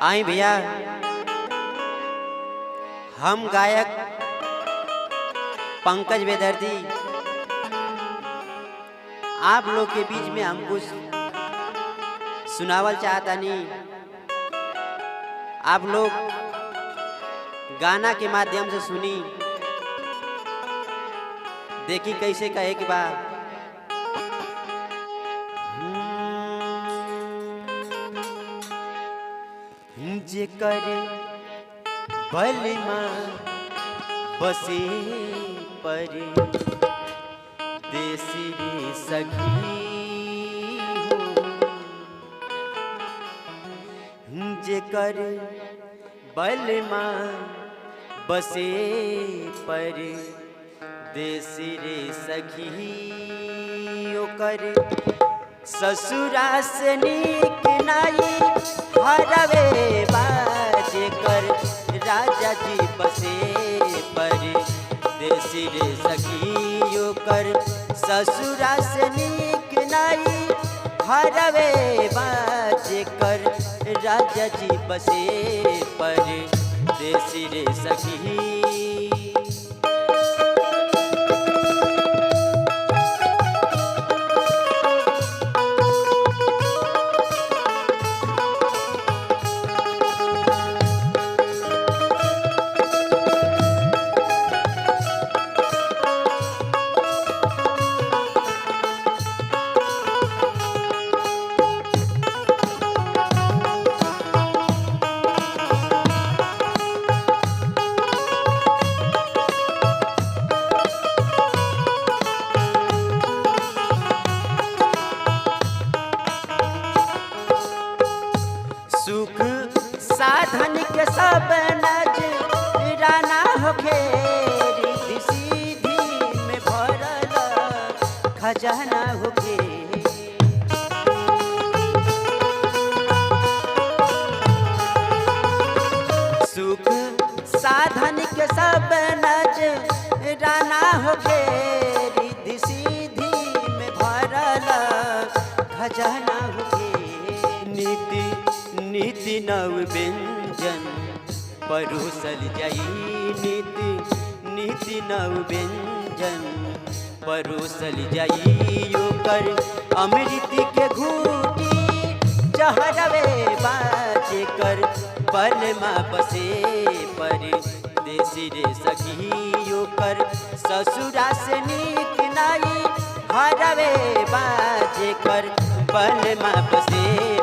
आई भैया, हम गायक पंकज बेदर्दी आप लोग के बीच में हम कुछ सुनावल चाहता नहीं। आप लोग गाना के माध्यम से सुनी, देखी कैसे कहे कि बा जे करे बलमा बसे पर देसी रे सखी हो, जे करे बलमा बसे पर देसी रे सखी ओकर ससुरा से नीक नाई हरवे बाजे कर राजा जी बसे पर देसी रे सखी ओकर ससुरा से नीक नाई हरवे बाजे कर राजा जी बसे पर देसी रे सखी। सुख साधन के सब नजराना होके रिद्धि सीधी में भरल खजाना होके। सुख साधन के सब नजराना होके रिद्धि सीधी में भरल खजाना होके। नीति नव व्यंजन परोसल जाई, नीति नव व्यंजन परोसल जाई ओकर अमृत के घूटी चहरवे बाजे कर बलमा बसे पर देसी रे सखी ओकर ससुरा से नीक नाई हरवे बाजे कर बलमा बसे